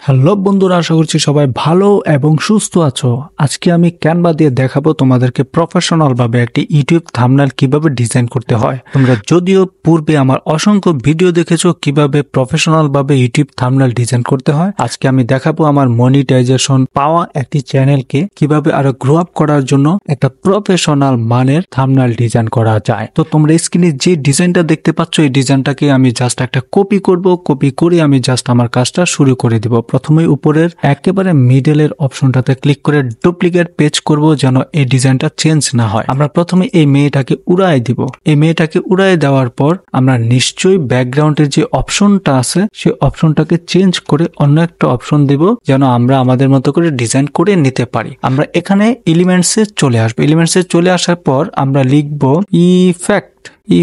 Hello বন্ধুরা, আশা করছি সবাই ভালো এবং সুস্থ আছো। আজকে আমি ক্যানভা দিয়ে দেখাবো তোমাদেরকে প্রফেশনাল ভাবে একটি ইউটিউব থাম্বনেল কিভাবে ডিজাইন করতে হয়। তোমরা যদিও পূর্বে আমার অসংখ্য ভিডিও দেখেছো কিভাবে প্রফেশনাল ভাবে ইউটিউব থাম্বনেল ডিজাইন করতে হয়। আজকে আমি দেখাবো আমার মনিটাইজেশন পাওয়া একটি চ্যানেলকে কিভাবে আরো গ্রো আপ করার জন্য একটা প্রফেশনাল মানের থাম্বনেল ডিজাইন করা যায়। তো তোমরা স্ক্রিনে যে ডিজাইনটা দেখতে পাচ্ছ, এই ডিজাইনটাকে আমি জাস্ট একটা কপি করব। কপি করে আমি জাস্ট আমার কাজটা শুরু করে দিব। প্রথমে উপরের একেবারে মিডলের অপশনটাতে ক্লিক করে ডুপ্লিকেট পেজ করব, যেন এই ডিজাইনটা চেঞ্জ না হয়। আমরা প্রথমে এই মেয়েটাকে উড়াই দিব। এই মেয়েটাকে উড়াই দেওয়ার পর আমরা নিশ্চয়ই ব্যাকগ্রাউন্ডের যে অপশনটা আছে সেই অপশনটাকে চেঞ্জ করে অন্য একটা অপশন দিব, যেন আমরা আমাদের মতো করে ডিজাইন করে নিতে পারি। আমরা এখানে এলিমেন্টসে চলে আসবো। এলিমেন্টসে চলে আসার পর আমরা লিখব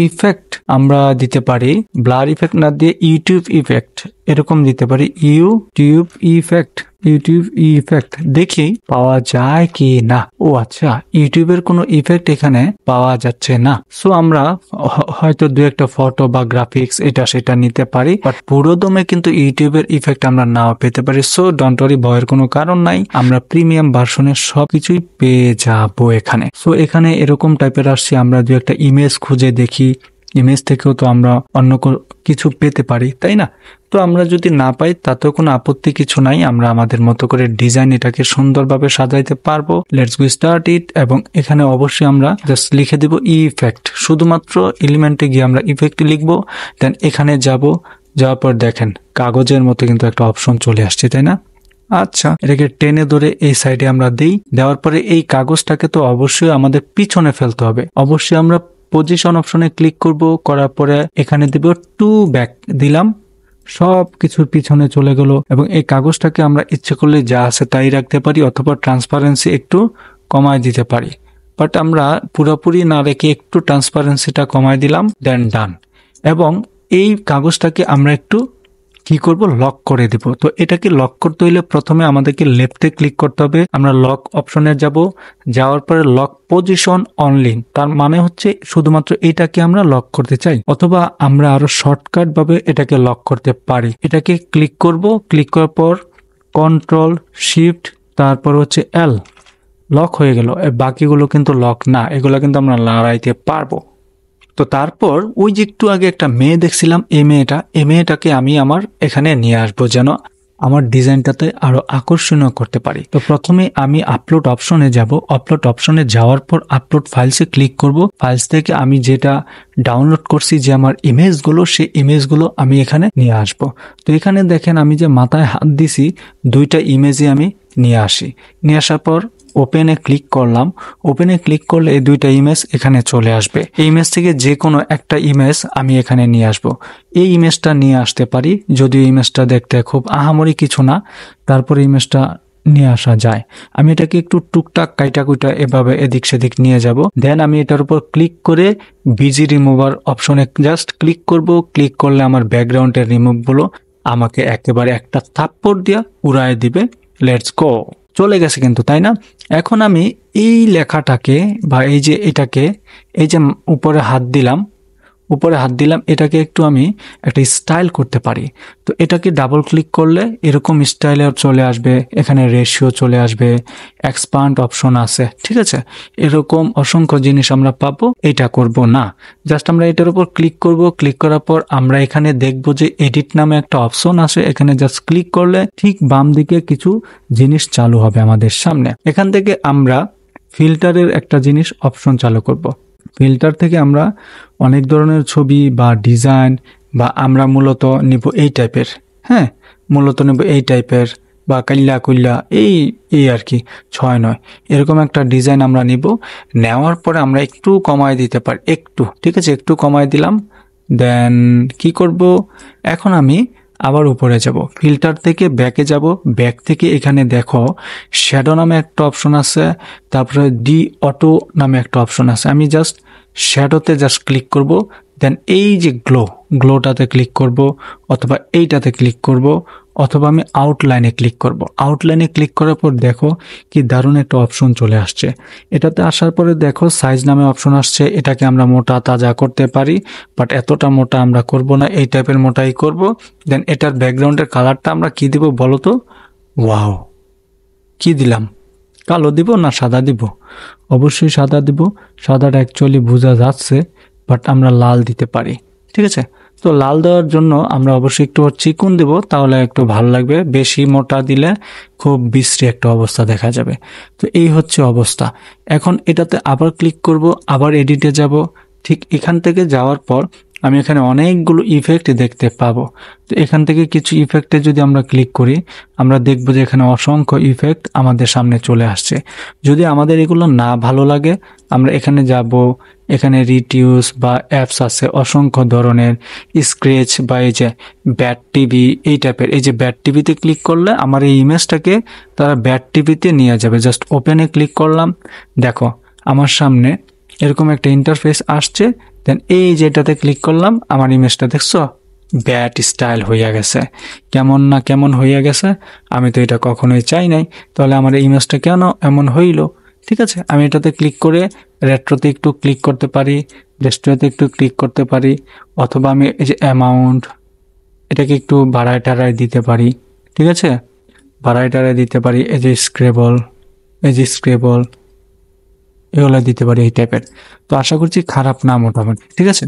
ইফেক্ট আমরা দিতে পারি ব্লার ইফেক্ট না দিয়ে ইউটিউব ইফেক্ট এরকম দিতে পারি। ইউটিউব ইফেক্ট দেখি পাওয়া যায় কি না। ও আচ্ছা, ইউটিউবের কোনো ইফেক্ট এখানে পাওয়া যাচ্ছে না। সো আমরা হয়তো দু একটা ফটো বা গ্রাফিক্স এটা সেটা নিতে পারি, বাট পুরো দমে কিন্তু ইউটিউবের ইফেক্ট আমরা নাও পেতে পারি। সো ডোন্ট ওয়ারি, ভয়ের কোনো কারণ নাই। আমরা প্রিমিয়াম ভার্সনের সবকিছুই পেয়ে যাবো এখানে। সো এখানে এরকম টাইপের আসছে। আমরা দু একটা ইমেজ খুঁজে দেখি, ইমেজ থেকেও তো আমরা অন্য কিছু পেতে পারি, তাই না? তো আমরা যদি না পাই তাতেও কোনো আপত্তি কিছু নাই। আমরা আমাদের মতো করে ডিজাইন এটাকে সুন্দরভাবে সাজাইতে পারবো। Let's go start it. এবং এখানে অবশ্যই আমরা জাস্ট লিখে দেব ইফেক্ট। শুধুমাত্র এলিমেন্টে গিয়ে আমরা ইফেক্ট লিখবো। দেন এখানে যাওয়ার পর দেখেন কাগজের মতো কিন্তু একটা অপশন চলে আসছে, তাই না? আচ্ছা, এটাকে টেনে ধরে এই সাইডে আমরা দিই। দেওয়ার পরে এই কাগজটাকে তো অবশ্যই আমাদের পিছনে ফেলতে হবে। অবশ্যই আমরা পজিশন অপশনে ক্লিক করব। করার পরে এখানে দিব টু ব্যাক দিলাম, সব কিছুর পিছনে চলে গেল। এবং এই কাগজটাকে আমরা ইচ্ছে করলে যা আছে তাই রাখতে পারি, অথবা ট্রান্সপারেন্সি একটু কমায় দিতে পারি। বাট আমরা পুরোপুরি না রেখে একটু ট্রান্সপারেন্সিটা কমায় দিলাম, দেন ডান। এবং এই কাগজটাকে আমরা একটু কি করব, লক করে দিব। তো এটাকে লক করতে হইলে প্রথমে আমাদেরকে লেফটে ক্লিক করতে হবে। আমরা লক অপশনে যাওয়ার পরে লক পজিশন অনলি, তার মানে হচ্ছে শুধুমাত্র এটাকে আমরা লক করতে চাই, অথবা আমরা আরো শর্টকাট ভাবে এটাকে লক করতে পারি। এটাকে ক্লিক করব। ক্লিক করার পর কন্ট্রোল শিফট তারপর হচ্ছে এল, লক হয়ে গেল। বাকিগুলো কিন্তু লক না, এগুলো কিন্তু আমরা লড়াইতে পারবো। তো তারপর ওই যে একটু আগে একটা মেয়ে দেখছিলাম, এই মেয়েটাকে আমি আমার এখানে নিয়ে আসবো, যেন আমার ডিজাইনটাতে আরো আকর্ষণীয় করতে পারি। তো প্রথমে আমি আপলোড অপশনে যাব। আপলোড অপশনে যাওয়ার পর আপলোড ফাইলসে ক্লিক করব। ফাইলস থেকে আমি যেটা ডাউনলোড করছি, যে আমার ইমেজগুলো, সেই ইমেজগুলো আমি এখানে নিয়ে আসব। তো এখানে দেখেন আমি যে মাথায় হাত দিছি, দুইটা ইমেজই আমি নিয়ে আসার পর ওপেনে ক্লিক করলাম। ওপেনে ক্লিক করলে এই দুইটা ইমেজ এখানে চলে আসবে। এই ইমেজ থেকে যে কোনো একটা ইমেজ আমি এখানে নিয়ে আসব। এই ইমেজটা নিয়ে আসতে পারি, যদিও ইমেজটা দেখতে খুব আহামরি কিছু না, তারপরে ইমেজটা নিয়ে আসা যায়। আমি এটাকে একটু টুকটাক কাইটা এভাবে এদিক সেদিক নিয়ে যাব। দেন আমি এটার উপর ক্লিক করে বিজি রিমুভার অপশনে জাস্ট ক্লিক করব। ক্লিক করলে আমার ব্যাকগ্রাউন্ডের রিমুভগুলো আমাকে একেবারে একটা থাপ্পড় দিয়া উড়ায় দিবে। লেটস গো, চলে গেছে কিন্তু, তাই না? এখন আমি এই লেখাটাকে বা এই যে উপরে হাত দিলাম, এটাকে একটু আমি একটা স্টাইল করতে পারি। তো এটাকে ডাবল ক্লিক করলে এরকম স্টাইলে চলে আসবে। এখানে রেশিও চলে আসবে, এক্সপান্ড অপশন আছে, ঠিক আছে? এরকম অসংখ্য জিনিস আমরা পাবো। এটা করব না, জাস্ট আমরা এটার উপর ক্লিক করব। ক্লিক করার পর আমরা এখানে দেখব যে এডিট নামে একটা অপশন আছে। এখানে জাস্ট ক্লিক করলে ঠিক বাম দিকে কিছু জিনিস চালু হবে আমাদের সামনে। এখান থেকে আমরা ফিল্টারের একটা জিনিস অপশন চালু করব। ফিল্টার থেকে আমরা অনেক ধরনের ছবি বা ডিজাইন বা আমরা মূলত নিব এই টাইপের, বা কাল্লা এই আর কি 6-9 এরকম একটা ডিজাইন আমরা নিব। নেওয়ার পরে আমরা একটু কমায় দিতে পারি, একটু, ঠিক আছে? একটু কমায় দিলাম। দেন কি করব, এখন আমি আবার উপরে যাব, ফিল্টার থেকে ব্যাকে যাব। ব্যাক থেকে এখানে দেখো শ্যাডো নামে একটা অপশন আছে, তারপরে ডি অটো নামে একটা অপশন আছে। আমি জাস্ট শ্যাডোতে জাস্ট ক্লিক করব। দেন এই যে গ্লোটাতে ক্লিক করব, অথবা এইটাতে ক্লিক করব, অথবা আমি আউটলাইনে ক্লিক করব। আউটলাইনে ক্লিক করার পর দেখো কি দারুণ একটা অপশন চলে আসছে। এটাতে আসার পরে দেখো সাইজ নামে অপশন আসছে, এটাকে আমরা মোটা তাজা করতে পারি, বাট এতটা মোটা আমরা করব না, এই টাইপের মোটাই করব। দেন এটার ব্যাকগ্রাউন্ডের কালারটা আমরা কি দিব বলো তো? ওয়াও, কি দিলাম? কালো দিব না সাদা দিব? অবশ্যই সাদা দিব। সাদাটা অ্যাকচুয়ালি বোঝা যাচ্ছে, বাট আমরা লাল দিতে পারি। ঠিক আছে, তো লাল দেওয়ার জন্য আমরা অবশ্যই একটু চিকন দেব, তাহলে একটু ভালো লাগবে। বেশি মোটা দিলে খুব বিশ্রী একটা অবস্থা দেখা যাবে। তো এই হচ্ছে অবস্থা। এখন এটাতে আবার ক্লিক করব, আবার এডিটে যাব। ঠিক এখান থেকে যাওয়ার পর আমি এখানে অনেকগুলো ইফেক্ট দেখতে পাবো। তো এখান থেকে কিছু ইফেক্টে যদি আমরা ক্লিক করি, আমরা দেখব যে এখানে অসংখ্য ইফেক্ট আমাদের সামনে চলে আসছে। যদি আমাদের এগুলো না ভালো লাগে, আমরা এখানে যাব, এখানে রিডিউস বা অ্যাপস আছে অসংখ্য ধরনের, স্ক্রেচ বা এই যে ব্যাট টিভি এই টাইপের। এই যে ব্যাট টিভিতে ক্লিক করলে আমার এই ইমেজটাকে তারা ব্যাট টিভিতে নিয়ে যাবে। জাস্ট ওপেনে ক্লিক করলাম, দেখো আমার সামনে এরকম একটা ইন্টারফেস আসছে। দেন এই যেটাতে ক্লিক করলাম, আমার ইমেজটা দেখছো ব্যাট স্টাইল হইয়া গেছে। কেমন না কেমন হইয়া গেছে? আমি তো এটা কখনোই চাই নাই, তাহলে আমার এই ইমেজটা কেন এমন হইলো? ঠিক আছে, আমি এটাতে ক্লিক করে রেট্রোতে একটু ক্লিক করতে পারি, রেস্টোতে একটু ক্লিক করতে পারি, অথবা আমি এই যে অ্যামাউন্ট এটাকে একটু বাড়ায় টাড়ায় দিতে পারি। ঠিক আছে, বাড়ায় টাড়ায় দিতে পারি। এই যে স্ক্রেবল এগুলো দিতে পারি এই টাইপের। তো আশা করছি খারাপ না মোটামুটি। ঠিক আছে,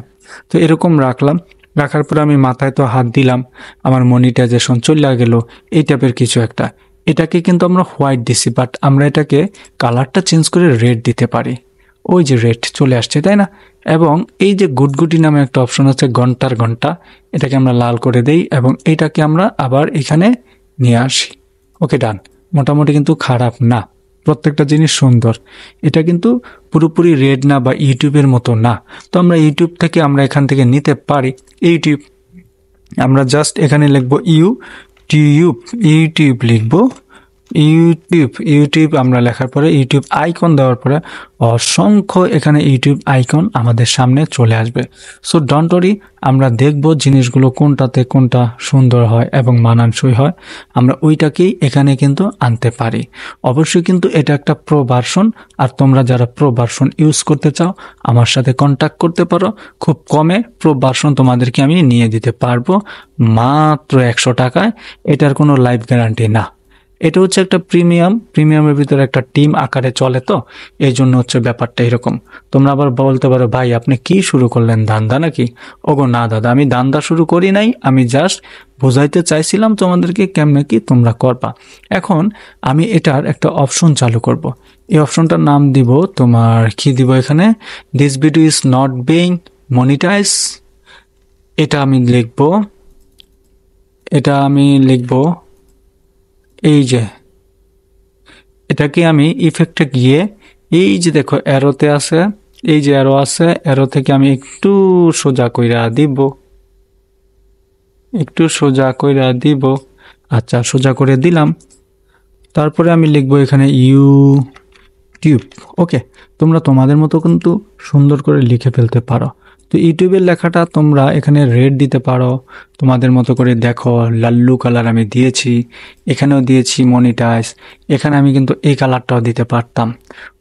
তো এরকম রাখলাম। রাখার পরে আমি মাথায় তো হাত দিলাম, আমার মনিটাইজেশন চলে গেল এই টাইপের কিছু একটা। এটাকে কিন্তু আমরা হোয়াইট দিছি, বাট আমরা এটাকে কালারটা চেঞ্জ করে রেড দিতে পারি। ওই যে রেড চলে আসছে, তাই না? এবং এই যে গুটগুটি নামে একটা অপশন আছে, ঘন্টা, এটাকে আমরা লাল করে দেই এবং এটাকে আমরা আবার এখানে নিয়ে আসি। ওকে, ডান। মোটামুটি কিন্তু খারাপ না, প্রত্যেকটা জিনিস সুন্দর। এটা কিন্তু পুরোপুরি রেড না বা ইউটিউবের মতো না। তো আমরা ইউটিউব থেকে আমরা এখান থেকে নিতে পারি। ইউটিউব আমরা জাস্ট এখানে লিখবো ইউটিউব লিখবো। ইউটিউব আমরা লেখার পরে ইউটিউব আইকন দেওয়ার পরে অসংখ্য এখানে ইউটিউব আইকন আমাদের সামনে চলে আসবে। সো ডোন্ট ওয়ারি, আমরা দেখব জিনিসগুলো কোনটাতে কোনটা সুন্দর হয় এবং মানানসই হয়, আমরা ওইটাকেই এখানে কিন্তু আনতে পারি। অবশ্যই কিন্তু এটা একটা প্রো ভার্সন, আর তোমরা যারা প্রো ভার্সন ইউজ করতে চাও আমার সাথে কন্ট্যাক্ট করতে পারো। খুব কমে প্রো ভার্সন তোমাদেরকে আমি নিয়ে দিতে পারবো, মাত্র 100 টাকায়। এটার কোনো লাইফ গ্যারান্টি না। এটা হচ্ছে একটা প্রিমিয়ামের ভিতরে একটা টিম আকারে চলে, তো এই জন্য হচ্ছে ব্যাপারটা এরকম। তোমরা আবার বলতে পারো, ভাই আপনি কি শুরু করলেন, ধান্দা নাকি? ওগো না দাদা, আমি ধান্দা শুরু করি নাই, আমি জাস্ট বোঝাইতে চাইছিলাম তোমাদেরকে কেমনে কি তোমরা করবা। এখন আমি এটার একটা অপশন চালু করব। এই অপশনটার নাম দিব তোমার কি দিব এখানে, this video is not being monetise. এটা আমি লিখবো এই যে এটাকে আমি ইফেক্টে গিয়ে এই যে দেখো অ্যারোতে আছে, এই যে অ্যারো আছে, অ্যারো থেকে আমি একটু সোজা কইরা দিব। আচ্ছা, সোজা করে দিলাম। তারপরে আমি লিখবো এখানে ইউটিউব। ওকে, তোমরা তোমাদের মতো কিন্তু সুন্দর করে লিখে ফেলতে পারো। তো ইউটিউবের লেখাটা তোমরা এখানে রেড দিতে পারো তোমাদের মতো করে। দেখো লাল্লু কালার আমি দিয়েছি, এখানেও দিয়েছি মনিটাইজ। এখানে আমি কিন্তু এই কালারটাও দিতে পারতাম,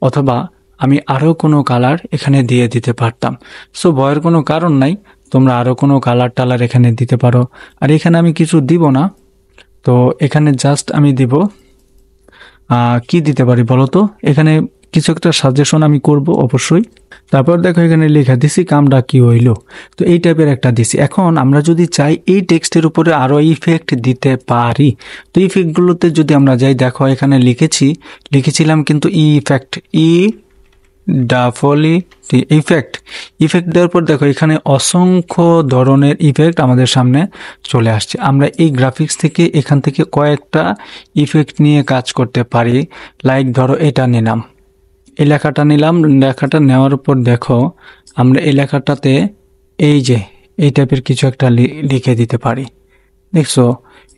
অথবা আমি আরও কোনো কালার এখানে দিয়ে দিতে পারতাম। সো ভয়ের কোনো কারণ নাই, তোমরা আরও কোনো কালার টালার এখানে দিতে পারো। আর এখানে আমি কিছু দিব না, তো এখানে জাস্ট আমি দিব কি দিতে পারি বলো তো? এখানে কিছু একটা সাজেশন আমি করব অবশ্যই। তারপর দেখো এখানে লেখা দিছি কামটা কি হইলো, তো এই টাইপের একটা দিছি। এখন আমরা যদি চাই এই টেক্সটের উপরে আরো ইফেক্ট দিতে পারি, তো ইফেক্টগুলোতে যদি আমরা যাই, দেখো এখানে লিখেছিলাম কিন্তু ইফেক্ট দেওয়ার পর দেখো এখানে অসংখ্য ধরনের ইফেক্ট আমাদের সামনে চলে আসছে। আমরা এই গ্রাফিক্স থেকে এখান থেকে কয়েকটা ইফেক্ট নিয়ে কাজ করতে পারি। লাইক ধরো এটা নিলাম, এই লেখাটা নিলাম, লেখাটা নেওয়ার পর দেখো আমরা এই লেখাটাতে এই যে এই টাইপের কিছু একটা লিখে দিতে পারি। দেখছো,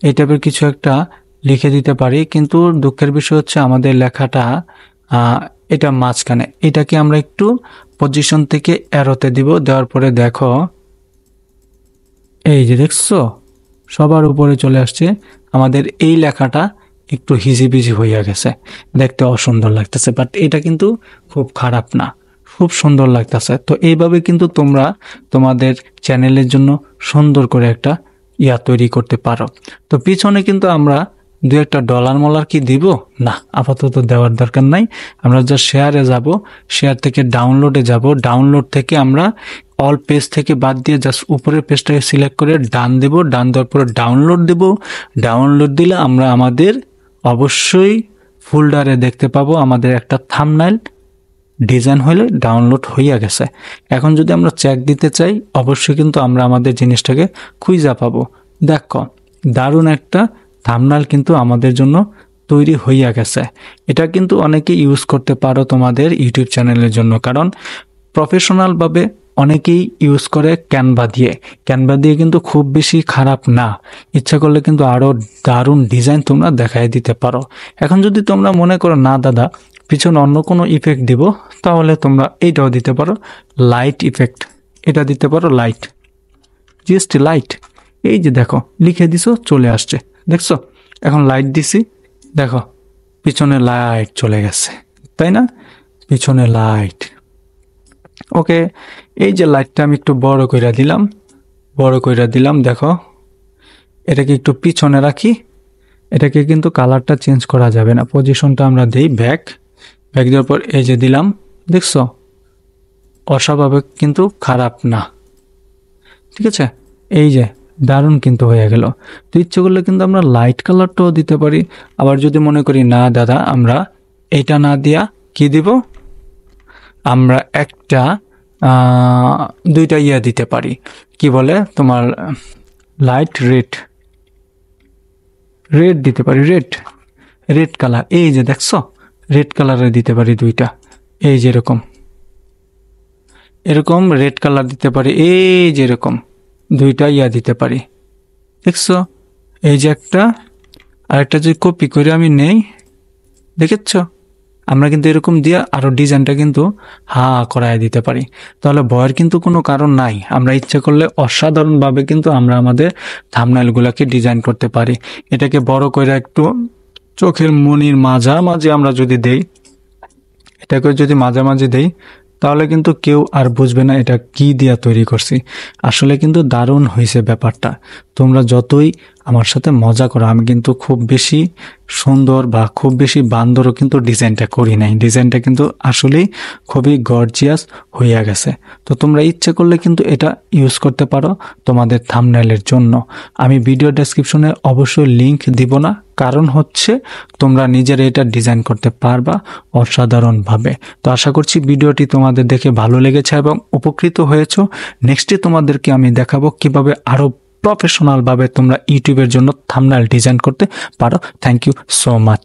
এই টাইপের কিছু একটা লিখে দিতে পারি, কিন্তু দুঃখের বিষয় হচ্ছে আমাদের লেখাটা এটা মাঝখানে। এটাকে আমরা একটু পজিশন থেকে অ্যারোতে দিব, দেওয়ার পরে দেখো এই যে দেখছো সবার উপরে চলে আসছে, আমাদের এই লেখাটা একটু হিজিবিজি হইয়া গেছে, দেখতে অসুন্দর লাগতেছে, বাট এটা কিন্তু খুব খারাপ না, খুব সুন্দর লাগতেছে। তো এইভাবে কিন্তু তোমরা তোমাদের চ্যানেলের জন্য সুন্দর করে একটা তৈরি করতে পারো। তো পিছনে কিন্তু আমরা দু একটা ডলার মলার কি দিব না, আপাতত দেওয়ার দরকার নাই। আমরা যা শেয়ারে যাব, শেয়ার থেকে ডাউনলোডে যাব, ডাউনলোড থেকে আমরা অল পেজ থেকে বাদ দিয়ে জাস্ট উপরের পেজটাকে সিলেক্ট করে ডান দেব, ডান দেওয়ার পরে ডাউনলোড দেব। ডাউনলোড দিলে আমরা আমাদের অবশ্যই ফোল্ডারে দেখতে পাবো আমাদের একটা থাম্বনেইল ডিজাইন হলে ডাউনলোড হইয়া গেছে। এখন যদি আমরা চেক দিতে চাই, অবশ্যই কিন্তু আমরা আমাদের জিনিসটাকে খুঁজে পাবো। দেখো দারুণ একটা থাম্বনেইল কিন্তু আমাদের জন্য তৈরি হইয়া গেছে। এটা কিন্তু অনেকে ইউজ করতে পারো তোমাদের ইউটিউব চ্যানেলের জন্য, কারণ প্রফেশনালভাবে অনেকেই ইউজ করে ক্যানভা দিয়ে। ক্যানভা দিয়ে কিন্তু খুব বেশি খারাপ না, ইচ্ছা করলে কিন্তু আরও দারুণ ডিজাইন তোমরা দেখাই দিতে পারো। এখন যদি তোমরা মনে করো না দাদা পিছনে অন্য কোনো ইফেক্ট দিব, তাহলে তোমরা এইটাও দিতে পারো, লাইট ইফেক্ট, এটা দিতে পারো লাইট, জাস্ট লাইট। এই যে দেখো লিখে দিছো চলে আসছে, দেখছো? এখন লাইট দিছি, দেখো পিছনে লাইট চলে গেছে, তাই না? পিছনে লাইট। ওকে, এই যে লাইটটা আমি একটু বড় কইরা দিলাম, বড় কইরা দিলাম। দেখো এটাকে একটু পিছনে রাখি, এটাকে কিন্তু কালারটা চেঞ্জ করা যাবে না। পজিশনটা আমরা দেই ব্যাক, ব্যাক দেওয়ার পর এই যে দিলাম, দেখছো? অস্বাভাবিক কিন্তু খারাপ না, ঠিক আছে? এই যে দারুণ কিন্তু হয়ে গেল। তো ইচ্ছে করলে কিন্তু আমরা লাইট কালারটাও দিতে পারি। আবার যদি মনে করি না দাদা আমরা এটা না দিয়া কি দিব, আমরা একটা দুইটা দিতে পারি, কি বলে তোমার লাইট রেড, রেড দিতে পারি, রেড, রেড কালার। এই যে দেখছো রেড কালারে দিতে পারি দুইটা, এই যে এরকম, এরকম রেড কালার দিতে পারি, এই যে এরকম দুইটা দিতে পারি, দেখছো? এই যে একটা, আরেকটা যদি কপি করে আমি নেই, দেখেছ? আমরা কিন্তু এরকম দিয়ে আরো ডিজাইনটা কিন্তু করায় দিতে পারি। তাহলে ভয়ের কিন্তু কোনো কারণ নাই, আমরা ইচ্ছা করলে অসাধারণভাবে কিন্তু আমরা আমাদের থাম্বনেইলগুলোকে ডিজাইন করতে পারি। এটাকে বড় করে একটু চোখের মনির মাঝামাঝি আমরা যদি দেই, এটাকে যদি মাঝামাঝি দেই, তাহলে কিন্তু কেউ আর বুঝবে না এটা কি দিয়া তৈরি করছি। আসলে কিন্তু দারুণ হয়েছে ব্যাপারটা। তোমরা যতই আমার সাথে মজা করো, আমি কিন্তু খুব বেশি সুন্দর বা খুব বেশি বান্দরও কিন্তু ডিজাইনটা করি নাই। ডিজাইনটা কিন্তু আসলেই খুবই গর্জিয়াস হইয়া গেছে। তো তোমরা ইচ্ছে করলে কিন্তু এটা ইউজ করতে পারো তোমাদের থাম্বনেইলের জন্য। আমি ভিডিও ডেসক্রিপশনে অবশ্যই লিংক দিব না, কারণ হচ্ছে তোমরা নিজেরা এটা ডিজাইন করতে পারবা অসাধারণভাবে। তো আশা করছি ভিডিওটি তোমাদের দেখে ভালো লেগেছে এবং উপকৃত হয়েছো। নেক্সটে তোমাদেরকে আমি দেখাবো কিভাবে আরো প্রফেশনালভাবে তোমরা ইউটিউবের জন্য থাম্বনেইল ডিজাইন করতে পারো। Thank you so much.